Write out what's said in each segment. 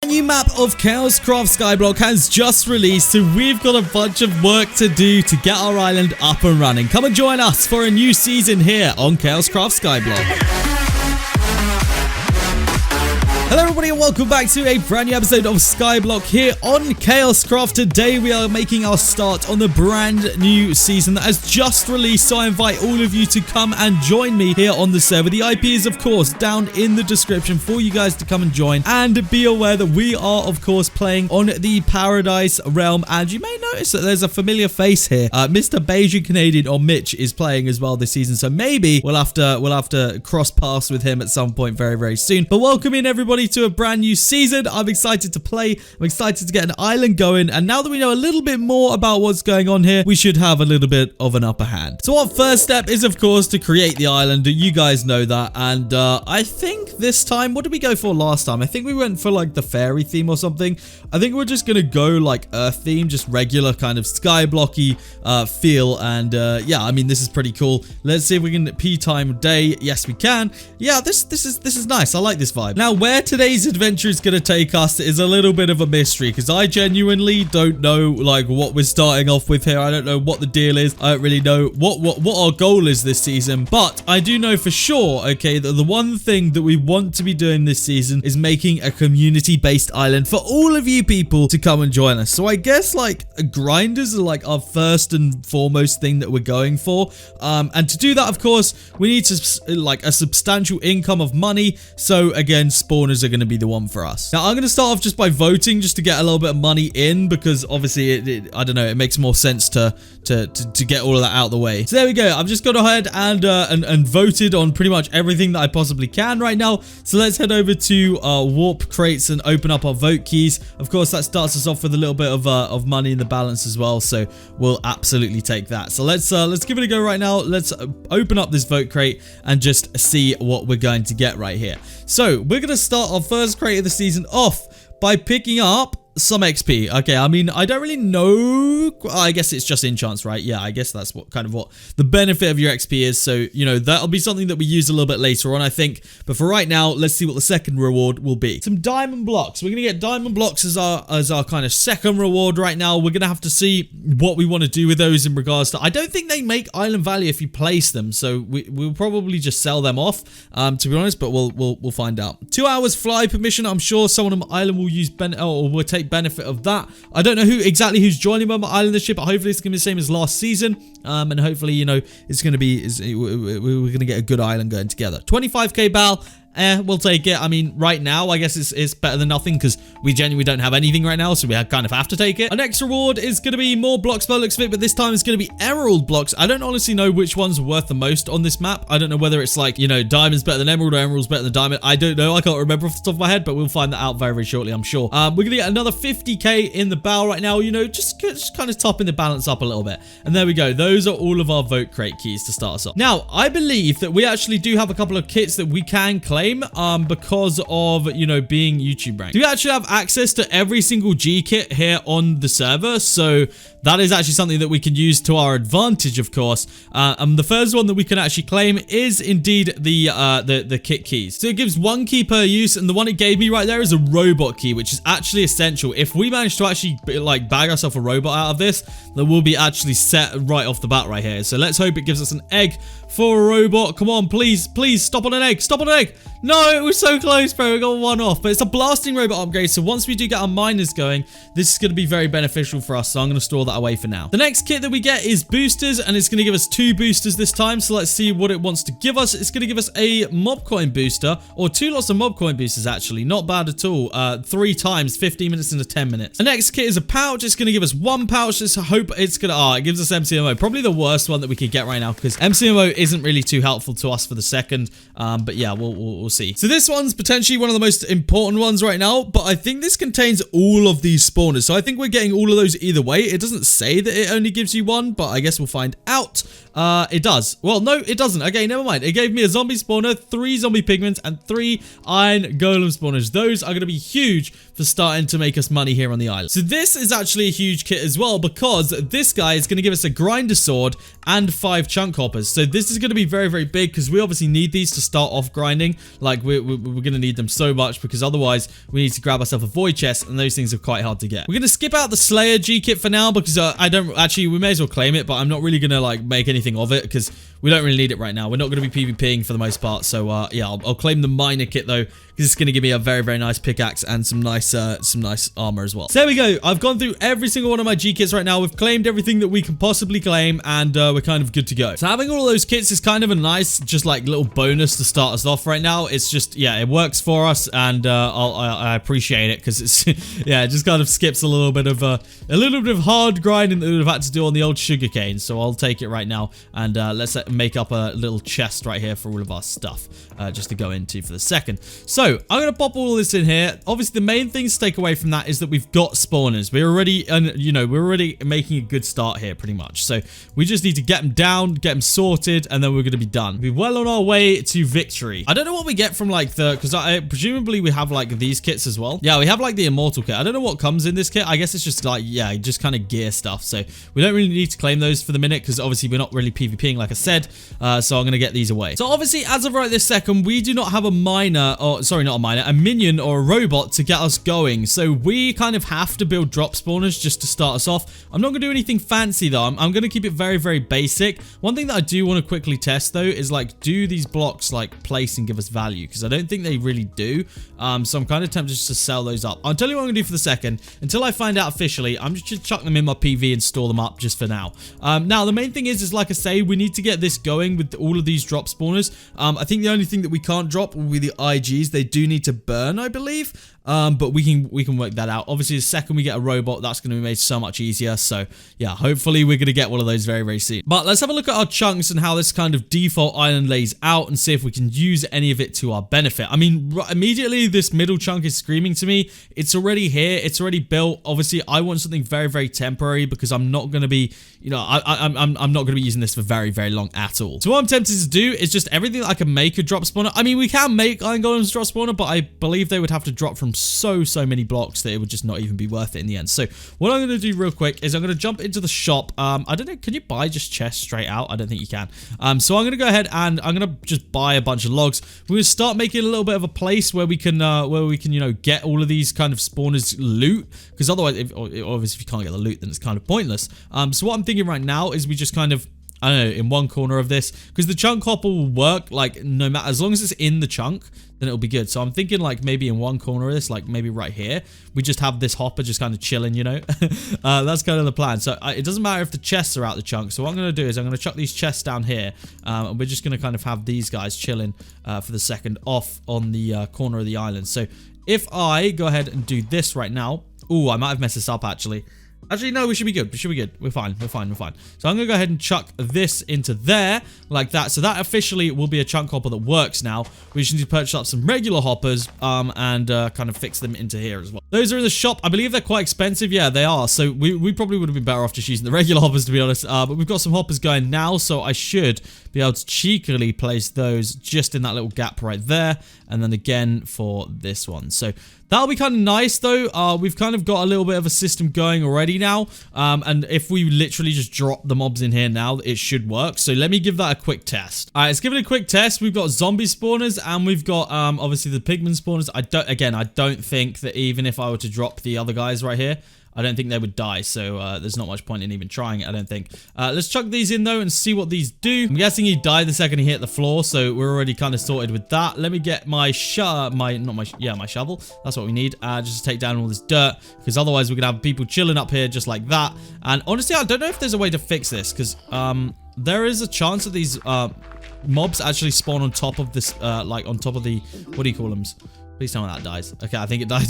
A new map of Chaoscraft Skyblock has just released, so we've got a bunch of work to do to get our island up and running. Come and join us for a new season here on Chaoscraft Skyblock. Hello everybody and welcome back to a brand new episode of Skyblock here on Chaoscraft. Today we are making our start on the brand new season that has just released, so I invite all of you to come and join me here on the server. The IP is of course down in the description for you guys to come and join, and be aware that we are of course playing on the Paradise realm, and you may notice that there's a familiar face here. Mr. Beijing Canadian, or Mitch, is playing as well this season, so maybe we'll have to cross paths with him at some point very soon. But welcome in everybody to a brand new season. I'm excited to play. I'm excited to get an island going, and now that we know a little bit more about what's going on here, we should have a little bit of an upper hand. So our first step is of course to create the island. You guys know that, and I think this time, what did we go for last time? I think we went for like the fairy theme or something. I think we're just gonna go like earth theme, just regular kind of skyblocky feel, and yeah, I mean this is pretty cool. Let's see if we can P time day. Yes we can. Yeah, this is nice. I like this vibe. Now where today's adventure is going to take us is a little bit of a mystery, because I genuinely don't know like what we're starting off with here. I don't know what the deal is. I don't really know what our goal is this season, but I do know for sure, okay, that the one thing that we want to be doing this season is making a community-based island for all of you people to come and join us. So I guess like grinders are like our first and foremost thing that we're going for, and to do that of course we need to like a substantial income of money. So again, spawners are going to be the one for us. Now I'm going to start off just by voting, just to get a little bit of money in, because obviously I don't know, it makes more sense to get all of that out of the way. So there we go. I've just gone ahead and voted on pretty much everything that I possibly can right now. So let's head over to warp crates and open up our vote keys. Of course that starts us off with a little bit of money in the balance as well, so we'll absolutely take that. So let's give it a go right now. Let's open up this vote crate and just see what we're going to get right here. So we're going to start our first crate of the season off by picking up some XP. Okay, I mean, I don't really know. I guess it's just enchants, right? Yeah, I guess that's what the benefit of your XP is. So, you know, that'll be something that we use a little bit later on, I think. But for right now, let's see what the second reward will be. Some diamond blocks. We're going to get diamond blocks as our kind of second reward right now. We're going to have to see what we want to do with those in regards to... I don't think they make island value if you place them, so we'll probably just sell them off, to be honest, but we'll find out. 2 hours fly permission. I'm sure someone on my island will use or will take benefit of that. I don't know who's joining my island this year, but hopefully it's gonna be the same as last season, and hopefully, you know, it's gonna be we're gonna get a good island going together. 25k bal. We'll take it. I mean, right now, I guess it's better than nothing, because we genuinely don't have anything right now, so we kind of have to take it. Our next reward is going to be more blocks by the looks of it, but this time it's going to be emerald blocks. I don't honestly know which one's worth the most on this map. I don't know whether it's like, you know, diamond's better than emerald or emerald's better than diamond. I don't know. I can't remember off the top of my head, but we'll find that out very shortly, I'm sure. We're going to get another 50k in the barrel right now, you know, just kind of topping the balance up a little bit. And there we go. Those are all of our vote crate keys to start us off. Now, I believe that we actually do have a couple of kits that we can claim, because of, you know, being YouTube ranked. Do we actually have access to every single G kit here on the server? So that is actually something that we can use to our advantage, of course. And the first one that we can actually claim is indeed the kit keys. So it gives 1 key per use, and the one it gave me right there is a robot key, which is actually essential. If we manage to actually like bag ourselves a robot out of this, then we'll be actually set right off the bat right here. So let's hope it gives us an egg for a robot. Come on, please stop on an egg. Stop on an egg. No, it was so close, bro. We got one off, but it's a blasting robot upgrade. So once we do get our miners going, this is going to be very beneficial for us. So I'm going to store that away for now. The next kit that we get is boosters, and it's going to give us 2 boosters this time. So let's see what it wants to give us. It's going to give us a mob coin booster, or 2 lots of mob coin boosters, actually. Not bad at all. 3 times, 15 minutes into 10 minutes. The next kit is a pouch. It's going to give us 1 pouch. Let's hope it's going to... it gives us MCMO. Probably the worst one that we could get right now, because MCMO isn't really too helpful to us for the second. But yeah, we'll see. So this one's potentially one of the most important ones right now, but I think this contains all of these spawners. So I think we're getting all of those either way. It doesn't say that it only gives you 1, but I guess we'll find out. It does. Well, no, it doesn't. Okay, never mind. It gave me a zombie spawner, 3 zombie pigments, and 3 iron golem spawners. Those are going to be huge for starting to make us money here on the island. So this is actually a huge kit as well, because this guy is going to give us a grinder sword and 5 chunk hoppers. So this is going to be very, very big, because we obviously need these to start off grinding. Like, we're going to need them so much, because otherwise we need to grab ourselves a void chest, and those things are quite hard to get. We're going to skip out the Slayer G kit for now, because I don't actually, we may as well claim it, but I'm not really going to like make anything of it, because we don't really need it right now. We're not going to be PvPing for the most part. So yeah, I'll claim the miner kit though, because it's going to give me a very, very nice pickaxe and some nice armor as well. So there we go. I've gone through every single one of my G kits right now. We've claimed everything that we can possibly claim, and we're kind of good to go. So having all of those kits is kind of a nice, just like little bonus to start us off right now. It's just, yeah, it works for us, and I appreciate it, because it's, yeah, it just kind of skips a little bit of hard grinding that we've had to do on the old sugarcane. So I'll take it right now, and let's make up a little chest right here for all of our stuff, just to go into for the second. So I'm gonna pop all this in here. Obviously, the main thing to take away from that is that we've got spawners. We're already, we're already making a good start here, pretty much. So we just need to get them down, get them sorted, and then we're gonna be done. We're well on our way to victory. I don't know what we get from like because presumably we have like these kits as well. Yeah, we have like the immortal kit. I don't know what comes in this kit. I guess it's just like, yeah, just kind of gear stuff. So we don't really need to claim those for the minute, because obviously we're not really PvPing, like I said. So I'm gonna get these away. So obviously, as of right this second, we do not have a miner, or sorry, not a miner, a minion or a robot to get us going. So we kind of have to build drop spawners just to start us off. I'm not gonna do anything fancy though. I'm gonna keep it very, very basic. One thing that I do want to quickly test though is like, do these blocks like place and give us value? Because I don't think they really do. So I'm kind of tempted just to sell those up. I'll tell you what I'm gonna do for the second. Until I find out officially, I'm just gonna chuck them in my PV and store them up just for now. Now the main thing is like I say, we need to get this going with all of these drop spawners. I think the only thing that we can't drop will be the IGs. They do need to burn, I believe. But we can work that out. Obviously, the second we get a robot, that's going to be made so much easier. So yeah, hopefully we're going to get one of those very, very soon. But let's have a look at our chunks and how this kind of default island lays out, and see if we can use any of it to our benefit. I mean, immediately this middle chunk is screaming to me. It's already here. It's already built. Obviously, I want something very, very temporary, because I'm not going to be, I'm not going to be using this for very, very long at all. So what I'm tempted to do is just everything that I can make a drop spawner. I mean, we can make iron golems drop spawner, but I believe they would have to drop from so many blocks that it would just not even be worth it in the end. So what I'm going to do real quick is I'm going to jump into the shop. I don't know, can you buy just chests straight out? I don't think you can. So I'm going to go ahead and I'm going to just buy a bunch of logs. We're going to start making a little bit of a place where we can get all of these kind of spawners loot, because otherwise, obviously if you can't get the loot, then it's kind of pointless. So what I'm thinking right now is we just kind of, I don't know, in one corner of this, because the chunk hopper will work, like, no matter, as long as it's in the chunk, then it'll be good. So I'm thinking like maybe in one corner of this, like maybe right here, we just have this hopper just kind of chilling, that's kind of the plan. So it doesn't matter if the chests are out the chunk. So what I'm going to do is I'm going to chuck these chests down here, and we're just going to kind of have these guys chilling for the second off on the corner of the island. So if I go ahead and do this right now, ooh, I might have messed this up actually. Actually, no, we should be good. We should be good. We're fine. We're fine. We're fine. So I'm going to go ahead and chuck this into there like that. So that officially will be a chunk hopper that works now. We just need to purchase up some regular hoppers and kind of fix them into here as well. Those are in the shop. I believe they're quite expensive. Yeah, they are. So we probably would have been better off just using the regular hoppers, to be honest. But we've got some hoppers going now, so I should be able to cheekily place those just in that little gap right there. And then again for this one. So that'll be kind of nice though. We've kind of got a little bit of a system going already now. And if we literally just drop the mobs in here now, it should work. So let me give that a quick test. All right, let's give it a quick test. We've got zombie spawners and we've got obviously the pigman spawners. I don't think that even if I were to drop the other guys right here, I don't think they would die, so there's not much point in even trying it, I don't think. Let's chuck these in, though, and see what these do. I'm guessing he died the second he hit the floor, so we're already kind of sorted with that. Let me get my shovel. That's what we need, just to take down all this dirt, because otherwise we're going to have people chilling up here just like that. And honestly, I don't know if there's a way to fix this, because there is a chance that these mobs actually spawn on top of this, like on top of the, what do you call them? Please tell me that dies. Okay, I think it died.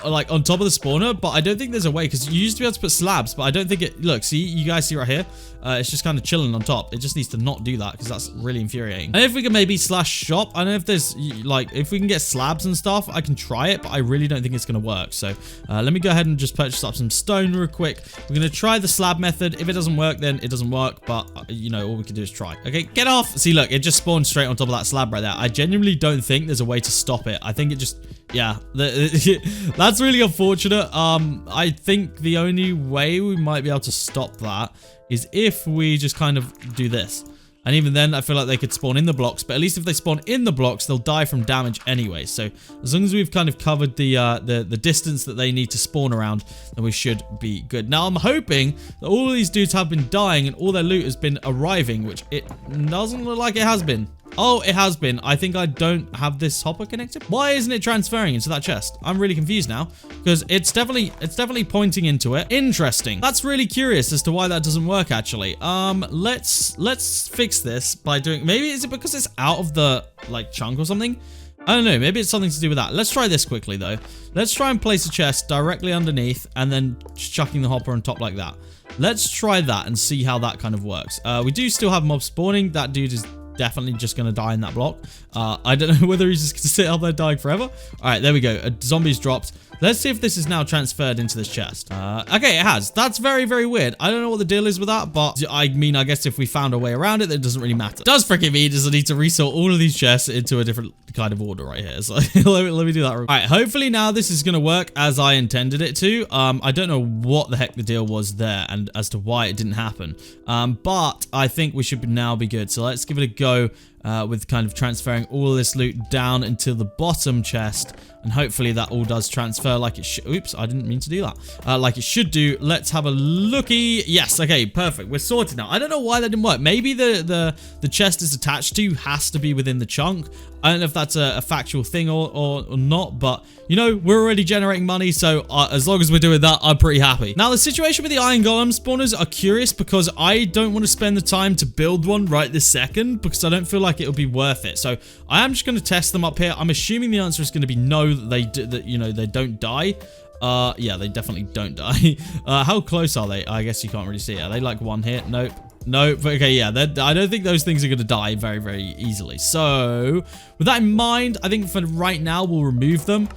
Like on top of the spawner, but I don't think there's a way because you used to be able to put slabs, but I don't think it. Look, see, you guys see right here? It's just kind of chilling on top. It just needs to not do that because that's really infuriating. And if we can maybe slash shop, I don't know if there's like, if we can get slabs and stuff, I can try it, but I really don't think it's going to work. So let me go ahead and just purchase up some stone real quick. We're going to try the slab method. If it doesn't work, then it doesn't work, but you know, all we can do is try. Okay, get off. See, look, it just spawned straight on top of that slab right there. I genuinely don't think there's a way to stop it. I think it just, yeah, that's really unfortunate. I think the only way we might be able to stop that is if we just kind of do this. And even then, I feel like they could spawn in the blocks, but at least if they spawn in the blocks, they'll die from damage anyway. So as long as we've kind of covered the distance that they need to spawn around, then we should be good. Now, I'm hoping that all of these dudes have been dying and all their loot has been arriving, which it doesn't look like it has been. Oh, it has been. I think I don't have this hopper connected. Why isn't it transferring into that chest? I'm really confused now because it's definitely pointing into it. Interesting. That's really curious as to why that doesn't work actually. Let's fix this by doing, maybe is it because it's out of the like chunk or something? I don't know. Maybe it's something to do with that. Let's try this quickly though. Let's try and place a chest directly underneath and then chucking the hopper on top like that. Let's try that and see how that kind of works. We do still have mob spawning. That dude is definitely just going to die in that block. I don't know whether he's just going to sit up there dying forever. All right, there we go. A zombie's dropped. Let's see if this is now transferred into this chest. Okay, it has. That's very, very weird. I don't know what the deal is with that, but I mean, I guess if we found a way around it, then it doesn't really matter. It does freaking mean is I need to resort all of these chests into a different kind of order right here. So let me do that. All right, hopefully now this is going to work as I intended it to. I don't know what the heck the deal was there and as to why it didn't happen. But I think we should now be good. So let's give it a go. With kind of transferring all of this loot down into the bottom chest. And hopefully that all does transfer like it should. Oops, I didn't mean to do that. Like it should do. Let's have a looky. Yes, okay, perfect. We're sorted now. I don't know why that didn't work. Maybe the chest is attached to has to be within the chunk. I don't know if that's a factual thing or not, but you know, we're already generating money, so as long as we're doing that, I'm pretty happy. Now, the situation with the iron golem spawners are curious because I don't want to spend the time to build one right this second because I don't feel like it'll be worth it. So I am just going to test them up here. I'm assuming the answer is going to be no, that you know, they don't die. Yeah, they definitely don't die. How close are they? I guess you can't really see. Are they like one hit? Nope. No, but okay, yeah, I don't think those things are going to die very, very easily. So, with that in mind, I think for right now, we'll remove them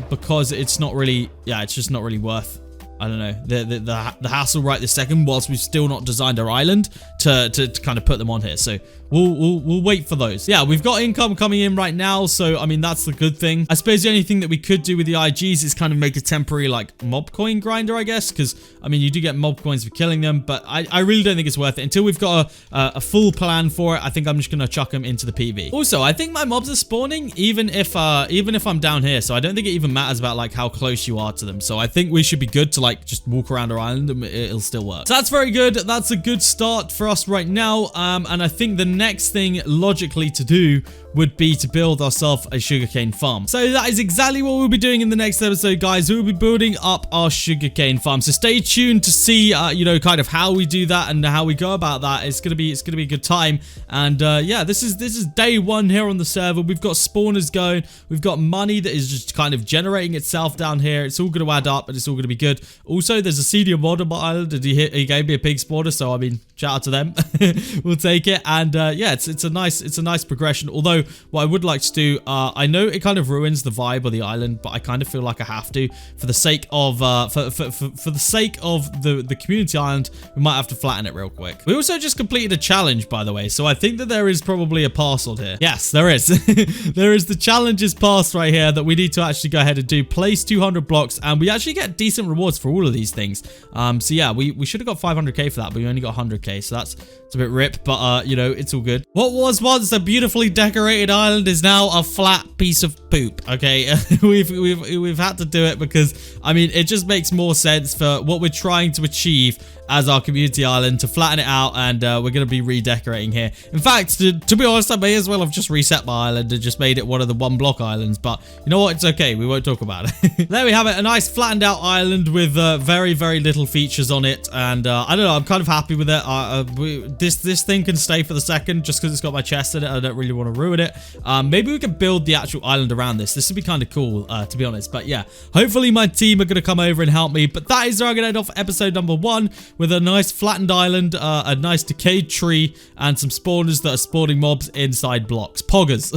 because it's not really, yeah, it's just not really worth, I don't know, the hassle right this second whilst we've still not designed our island to kind of put them on here. So, we'll wait for those. Yeah, we've got income coming in right now, so I mean that's the good thing. I suppose the only thing that we could do with the IGs is kind of make a temporary like mob coin grinder, I guess, because I mean you do get mob coins for killing them, but I really don't think it's worth it until we've got a full plan for it. I think I'm just gonna chuck them into the PB. Also, I think my mobs are spawning even if I'm down here, so I don't think it even matters about like how close you are to them. So I think we should be good to like just walk around our island and it'll still work. So that's very good. That's a good start for us right now. And I think the next thing logically to do would be to build ourselves a sugarcane farm. So that is exactly what we'll be doing in the next episode, guys. We'll be building up our sugarcane farm. So stay tuned to see, you know, kind of how we do that and how we go about that. It's gonna be a good time. And yeah, this is day one here on the server. We've got spawners going. We've got money that is just kind of generating itself down here. It's all gonna add up, and it's all gonna be good. Also, there's a senior mod on my island, and he gave me a pig spawner. So I mean, shout out to them. We'll take it. And yeah, it's a nice progression. Although what I would like to do, I know it kind of ruins the vibe of the island, but I kind of feel like I have to for the sake of for the sake of the community island. We might have to flatten it real quick. We also just completed a challenge, by the way, so I think that there is probably a parcel here. Yes, there is. There is the challenges pass right here that we need to actually go ahead and do. Place 200 blocks, and we actually get decent rewards for all of these things. So yeah, we should have got 500k for that, but we only got 100k, so it's a bit rip, but you know, it's all good. What was once a beautifully decorated island is now a flat piece of poop. Okay, we've had to do it because I mean it just makes more sense for what we're trying to achieve as our community island to flatten it out, and we're going to be redecorating here. In fact, to be honest, I may as well have just reset my island and just made it one of the one block islands, but you know what, it's okay, we won't talk about it. There we have it, a nice flattened out island with very, very little features on it, and I don't know, I'm kind of happy with it. This thing can stay for the second just because it's got my chest in it. I don't really want to ruin doing it. Maybe we can build the actual island around this. This would be kind of cool, to be honest. But yeah, hopefully my team are going to come over and help me. But that is where I'm going to end off episode number 1 with a nice flattened island, a nice decayed tree, and some spawners that are spawning mobs inside blocks. Poggers.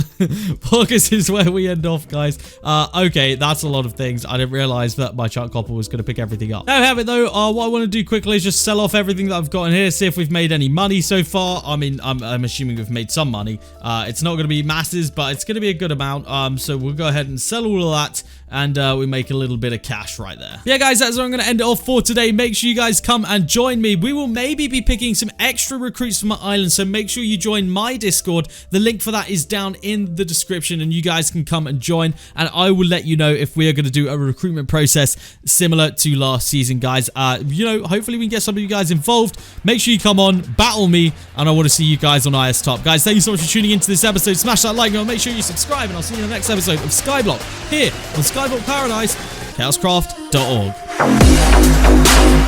Poggers is where we end off, guys. Okay, that's a lot of things. I didn't realize that my chunk copper was going to pick everything up. There we have it, though. What I want to do quickly is just sell off everything that I've got in here, see if we've made any money so far. I mean, I'm assuming we've made some money. It's not going to be masses, but it's going to be a good amount. So we'll go ahead and sell all of that, and we make a little bit of cash right there. Yeah, guys, that's where I'm going to end it off for today. Make sure you guys come and join me. We will maybe be picking some extra recruits from my island, so make sure you join my Discord. The link for that is down in the description, and you guys can come and join, and I will let you know if we are going to do a recruitment process similar to last season, guys. You know, hopefully we can get some of you guys involved. Make sure you come on, battle me, and I want to see you guys on IS Top. Guys, thank you so much for tuning into this episode. Smash that like button, make sure you subscribe, and I'll see you in the next episode of Skyblock here on Skyblock Paradise, chaoscraft.org.